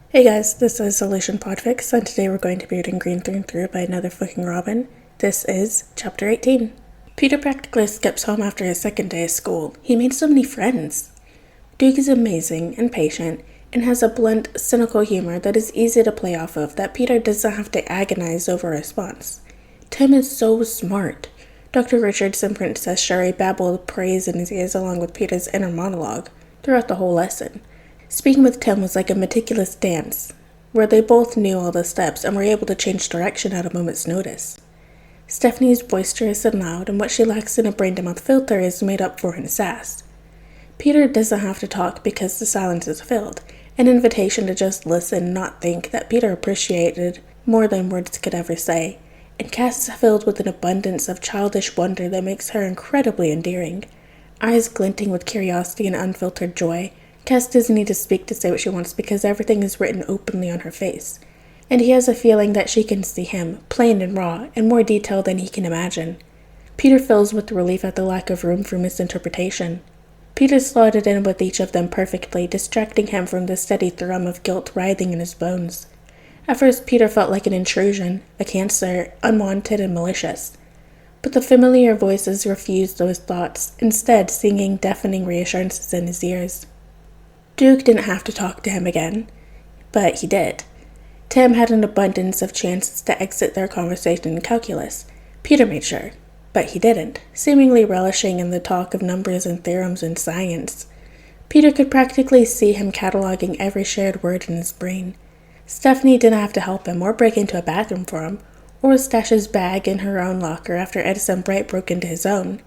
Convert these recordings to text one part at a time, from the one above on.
Hey guys, this is Solution PODFIC, and today we're going to be reading Green Through and Through by Another Fucking Robin. This is Chapter 18. Peter practically skips home after his second day of school. He made so many friends. Duke is amazing and patient, and has a blunt, cynical humor that is easy to play off of that Peter doesn't have to agonize over a response. Tim is so smart. Dr. Richards and Princess Sherry babble praise in his ears along with Peter's inner monologue throughout the whole lesson. Speaking with Tim was like a meticulous dance, where they both knew all the steps and were able to change direction at a moment's notice. Stephanie is boisterous and loud, and what she lacks in a brain-to-mouth filter is made up for in sass. Peter doesn't have to talk because the silence is filled, an invitation to just listen, not think, that Peter appreciated more than words could ever say, and Cass is filled with an abundance of childish wonder that makes her incredibly endearing. Eyes glinting with curiosity and unfiltered joy, Cass doesn't need to speak to say what she wants because everything is written openly on her face, and he has a feeling that she can see him, plain and raw, in more detail than he can imagine. Peter fills with relief at the lack of room for misinterpretation. Peter slotted in with each of them perfectly, distracting him from the steady thrum of guilt writhing in his bones. At first, Peter felt like an intrusion, a cancer, unwanted and malicious. But the familiar voices refused those thoughts, instead singing deafening reassurances in his ears. Duke didn't have to talk to him again, but he did. Tim had an abundance of chances to exit their conversation in calculus. Peter made sure, but he didn't, seemingly relishing in the talk of numbers and theorems and science. Peter could practically see him cataloging every shared word in his brain. Stephanie didn't have to help him or break into a bathroom for him, or stash his bag in her own locker after Edison Bright broke into his own.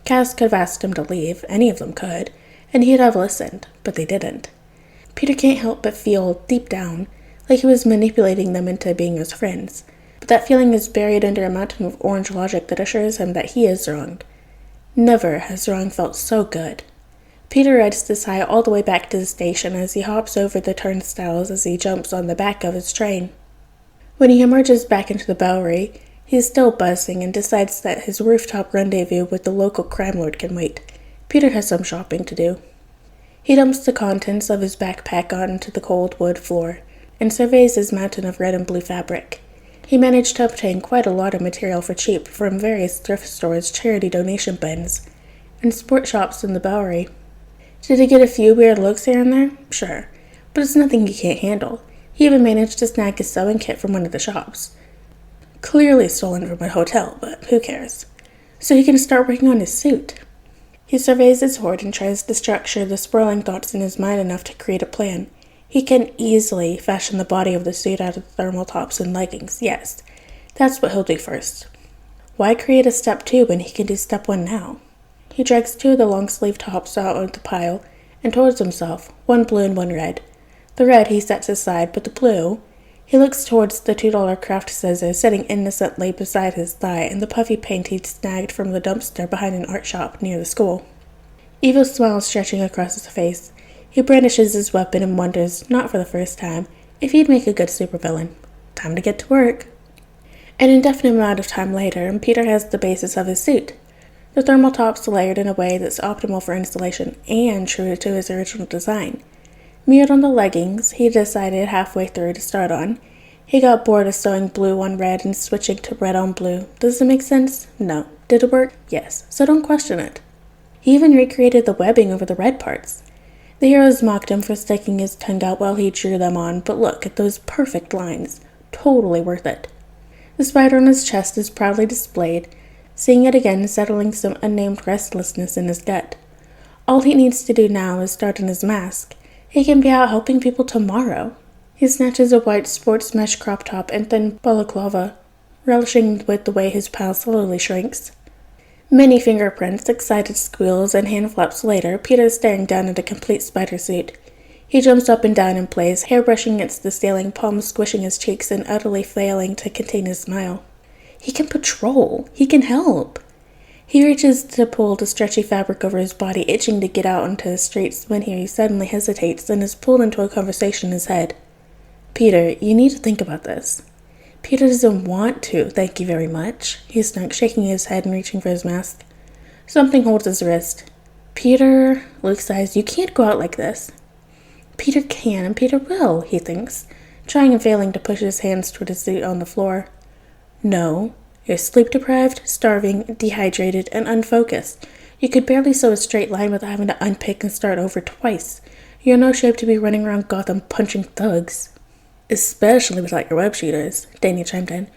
Cass could have asked him to leave, any of them could, and he'd have listened, but they didn't. Peter can't help but feel, deep down, like he was manipulating them into being his friends, but that feeling is buried under a mountain of orange logic that assures him that he is wrong. Never has wrong felt so good. Peter rides the sigh all the way back to the station as he hops over the turnstiles as he jumps on the back of his train. When he emerges back into the Bowery, he is still buzzing and decides that his rooftop rendezvous with the local crime lord can wait. Peter has some shopping to do. He dumps the contents of his backpack onto the cold wood floor and surveys his mountain of red and blue fabric. He managed to obtain quite a lot of material for cheap from various thrift stores, charity donation bins, and sport shops in the Bowery. Did he get a few weird looks here and there? Sure, but it's nothing he can't handle. He even managed to snag a sewing kit from one of the shops. Clearly stolen from a hotel, but who cares? So he can start working on his suit. He surveys his hoard and tries to structure the swirling thoughts in his mind enough to create a plan. He can easily fashion the body of the suit out of thermal tops and leggings, yes. That's what he'll do first. Why create a step 2 when he can do step 1 now? He drags 2 of the long-sleeve tops out of the pile and towards himself, one blue and one red. The red he sets aside, but the blue, he looks towards the $2 craft scissors sitting innocently beside his thigh and the puffy paint he'd snagged from the dumpster behind an art shop near the school. Evil smile stretching across his face. He brandishes his weapon and wonders, not for the first time, if he'd make a good supervillain. Time to get to work. An indefinite amount of time later, and Peter has the basis of his suit. The thermal tops layered in a way that's optimal for installation and true to his original design. Mirrored on the leggings, he decided halfway through to start on. He got bored of sewing blue on red and switching to red on blue. Does it make sense? No. Did it work? Yes. So don't question it. He even recreated the webbing over the red parts. The heroes mocked him for sticking his tongue out while he drew them on, but look at those perfect lines. Totally worth it. The spider on his chest is proudly displayed, seeing it again settling some unnamed restlessness in his gut. All he needs to do now is start on his mask. He can be out helping people tomorrow. He snatches a white sports mesh crop top and thin balaclava, relishing with the way his pile slowly shrinks. Many fingerprints, excited squeals, and hand flaps later, Peter is staring down at a complete spider suit. He jumps up and down in place, hair brushing against the ceiling, palms squishing his cheeks and utterly failing to contain his smile. He can patrol. He can help. He reaches to pull the stretchy fabric over his body, itching to get out into the streets when he suddenly hesitates and is pulled into a conversation in his head. Peter, you need to think about this. Peter doesn't want to, thank you very much. He snuck, shaking his head and reaching for his mask. Something holds his wrist. Peter, Luke sighs, you can't go out like this. Peter can and Peter will, he thinks, trying and failing to push his hands toward his seat on the floor. No, you're sleep-deprived, starving, dehydrated, and unfocused. You could barely sew a straight line without having to unpick and start over twice. You're in no shape to be running around Gotham punching thugs. Especially without your web shooters, Danny chimed in.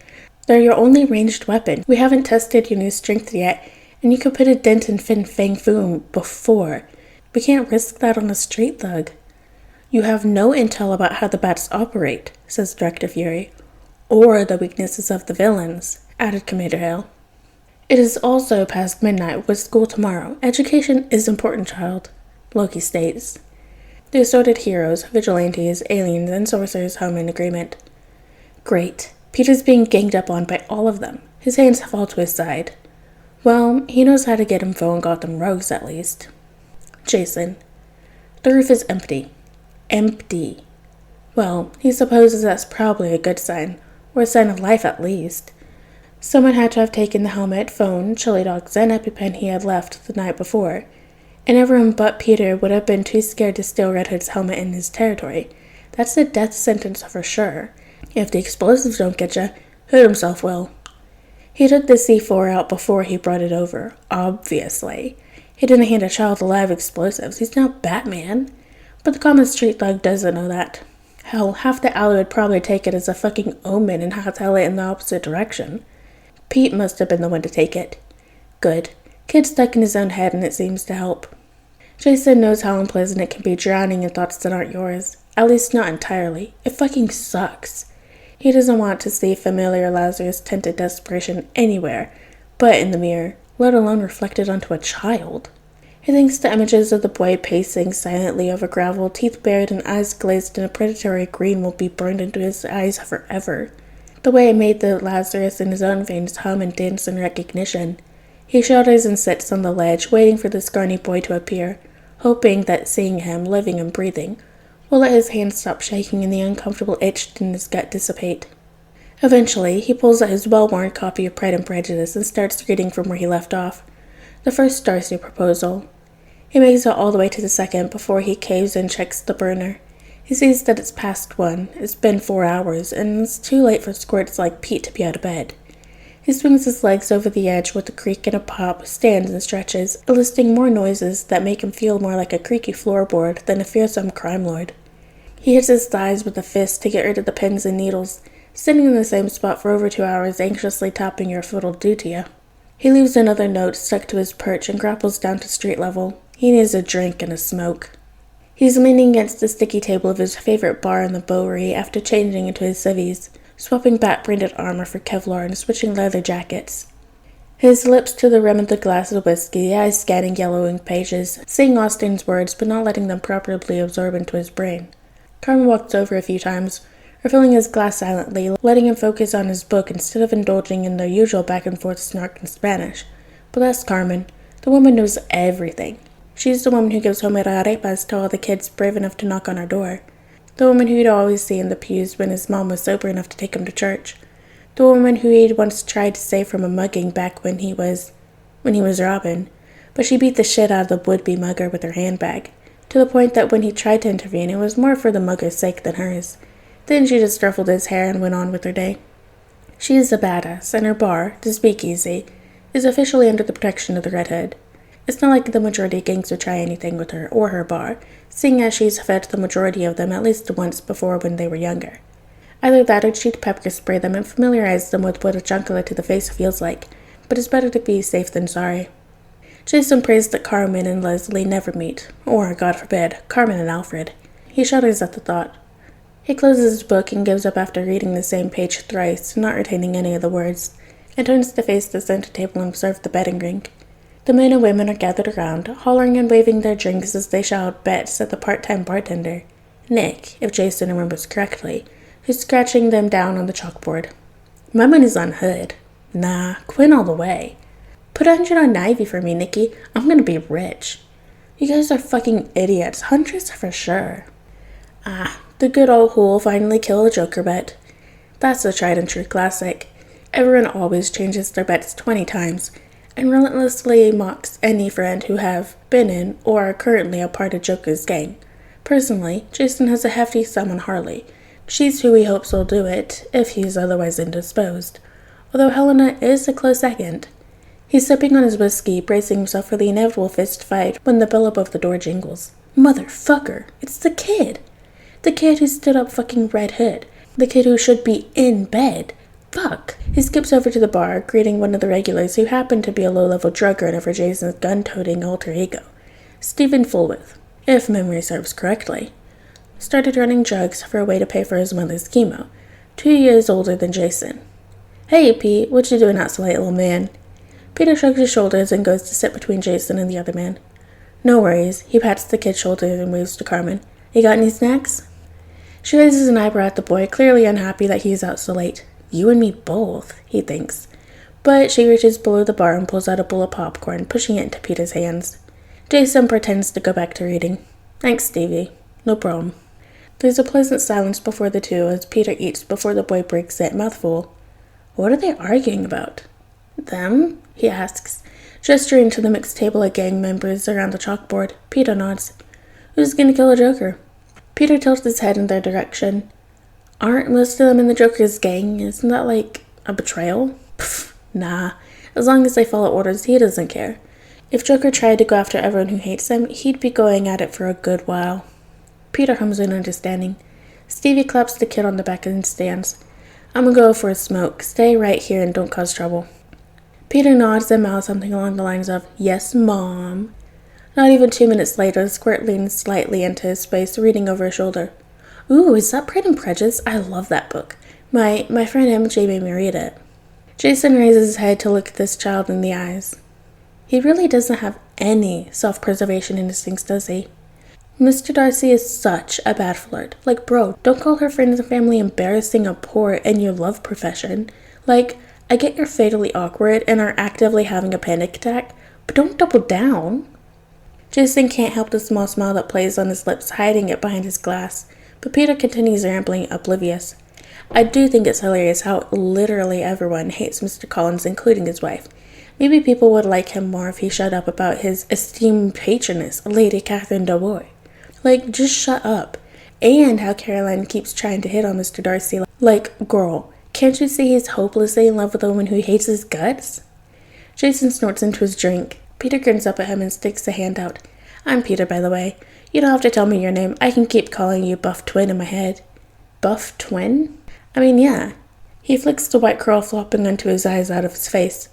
They're your only ranged weapon. We haven't tested your new strength yet, and you could put a dent in Fin Fang Foom before. We can't risk that on a street thug. You have no intel about how the bats operate, says Director Fury. Or the weaknesses of the villains, added Commander Hale. It is also past midnight with school tomorrow. Education is important, child, Loki states. The assorted heroes, vigilantes, aliens, and sorcerers hum in agreement. Great. Peter's being ganged up on by all of them. His hands fall to his side. Well, he knows how to get info on Gotham rogues, at least. Jason. The roof is empty. Empty. Well, he supposes that's probably a good sign, or a sign of life at least. Someone had to have taken the helmet, phone, chili dogs, and EpiPen he had left the night before, and everyone but Peter would have been too scared to steal Red Hood's helmet in his territory. That's a death sentence for sure. If the explosives don't get you, Hood himself will. He took the C4 out before he brought it over, obviously. He didn't hand a child alive explosives. He's not Batman. But the common street thug doesn't know that. Hell, half the alley would probably take it as a fucking omen and hightail it in the opposite direction. Pete must have been the one to take it. Good. Kid's stuck in his own head and it seems to help. Jason knows how unpleasant it can be drowning in thoughts that aren't yours. At least not entirely. It fucking sucks. He doesn't want to see familiar Lazarus tinted desperation anywhere, but in the mirror, let alone reflected onto a child. He thinks the images of the boy pacing silently over gravel, teeth bared and eyes glazed in a predatory green will be burned into his eyes forever. The way it made the Lazarus in his own veins hum and dance in recognition. He shudders and sits on the ledge, waiting for the scrawny boy to appear, hoping that seeing him, living and breathing, will let his hands stop shaking and the uncomfortable itch in his gut dissipate. Eventually, he pulls out his well-worn copy of Pride and Prejudice and starts reading from where he left off. The first Darcy proposal. He makes it all the way to the second before he caves and checks the burner. He sees that it's past 1, it's been 4 hours, and it's too late for squirts like Pete to be out of bed. He swings his legs over the edge with a creak and a pop, stands and stretches, eliciting more noises that make him feel more like a creaky floorboard than a fearsome crime lord. He hits his thighs with a fist to get rid of the pins and needles, sitting in the same spot for over 2 hours, anxiously tapping your foot'll do to you. He leaves another note stuck to his perch and grapples down to street level. He needs a drink and a smoke. He's leaning against the sticky table of his favorite bar in the Bowery after changing into his civvies, swapping bat-branded armor for Kevlar and switching leather jackets. His lips to the rim of the glass of whiskey, eyes scanning yellowing pages, seeing Austin's words but not letting them properly absorb into his brain. Carmen walks over a few times, refilling his glass silently, letting him focus on his book instead of indulging in the usual back-and-forth snark in Spanish. But that's Carmen. The woman knows everything. She's the woman who gives homemade arepas to all the kids brave enough to knock on her door. The woman who he'd always see in the pews when his mom was sober enough to take him to church. The woman who he'd once tried to save from a mugging back when he was Robin. But she beat the shit out of the would-be mugger with her handbag, to the point that when he tried to intervene, it was more for the mugger's sake than hers. Then she just ruffled his hair and went on with her day. She is a badass, and her bar, the Speakeasy, is officially under the protection of the Red Hood. It's not like the majority of gangs would try anything with her or her bar, seeing as she's fed the majority of them at least once before when they were younger. Either that or she'd pepper spray them and familiarize them with what a chocolate to the face feels like, but it's better to be safe than sorry. Jason prays that Carmen and Leslie never meet, or, God forbid, Carmen and Alfred. He shudders at the thought. He closes his book and gives up after reading the same page thrice, not retaining any of the words, and turns to face the center table and observe the betting rink. The men and women are gathered around, hollering and waving their drinks as they shout bets at the part-time bartender, Nick, if Jason remembers correctly, who's scratching them down on the chalkboard. My money's on Hood. Nah, Quinn all the way. Put 100 on Ivy for me, Nikki. I'm gonna be rich. You guys are fucking idiots. Huntress for sure. The good old who'll finally kill a Joker bet. That's a tried and true classic. Everyone always changes their bets 20 times, and relentlessly mocks any friend who have been in or are currently a part of Joker's gang. Personally, Jason has a hefty thumb on Harley. She's who he hopes will do it, if he's otherwise indisposed. Although Helena is a close second. He's sipping on his whiskey, bracing himself for the inevitable fist fight when the bell above the door jingles. Motherfucker, it's the kid! The kid who stood up fucking Red Hood. The kid who should be in bed. Fuck. He skips over to the bar, greeting one of the regulars who happened to be a low-level drug runner for Jason's gun-toting alter ego. Stephen Fulworth, if memory serves correctly. Started running drugs for a way to pay for his mother's chemo. 2 years older than Jason. Hey, Pete, what you doing out so late, little man? Peter shrugs his shoulders and goes to sit between Jason and the other man. No worries. He pats the kid's shoulder and moves to Carmen. You got any snacks? She raises an eyebrow at the boy, clearly unhappy that he is out so late. You and me both, he thinks. But she reaches below the bar and pulls out a bowl of popcorn, pushing it into Peter's hands. Jason pretends to go back to reading. Thanks, Stevie. No problem. There's a pleasant silence before the two as Peter eats before the boy breaks that mouthful. What are they arguing about? Them? He asks, gesturing to the mixed table of gang members around the chalkboard. Peter nods. Who's gonna kill the Joker? Peter tilts his head in their direction. Aren't most of them in the Joker's gang? Isn't that like a betrayal? Pfft, nah. As long as they follow orders, he doesn't care. If Joker tried to go after everyone who hates him, he'd be going at it for a good while. Peter hums in understanding. Stevie claps the kid on the back and stands. I'm gonna go for a smoke. Stay right here and don't cause trouble. Peter nods and mouths something along the lines of, Yes, Mom. Not even 2 minutes later, the squirt leans slightly into his space, reading over his shoulder. Ooh, is that Pride and Prejudice? I love that book. My friend MJ made me read it. Jason raises his head to look at this child in the eyes. He really doesn't have any self-preservation instincts, does he? Mr. Darcy is such a bad flirt. Like, bro, don't call her friends and family embarrassing or poor in your love profession. Like, I get you're fatally awkward and are actively having a panic attack, but don't double down. Jason can't help the small smile that plays on his lips, hiding it behind his glass, but Peter continues rambling, oblivious. I do think it's hilarious how literally everyone hates Mr. Collins, including his wife. Maybe people would like him more if he shut up about his esteemed patroness, Lady Catherine Doboy. Like, just shut up. And how Caroline keeps trying to hit on Mr. Darcy. Like, girl, can't you see he's hopelessly in love with a woman who hates his guts? Jason snorts into his drink. Peter grins up at him and sticks a hand out. I'm Peter, by the way. You don't have to tell me your name. I can keep calling you Buff Twin in my head. Buff Twin? I mean, yeah. He flicks the white curl flopping onto his eyes out of his face.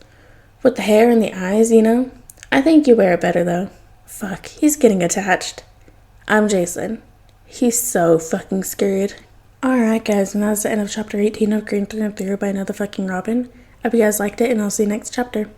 With the hair and the eyes, you know? I think you wear it better, though. Fuck, he's getting attached. I'm Jason. He's so fucking scared. Alright guys, and that's the end of chapter 18 of Green Through and Through by another fucking Robin. I hope you guys liked it, and I'll see you next chapter.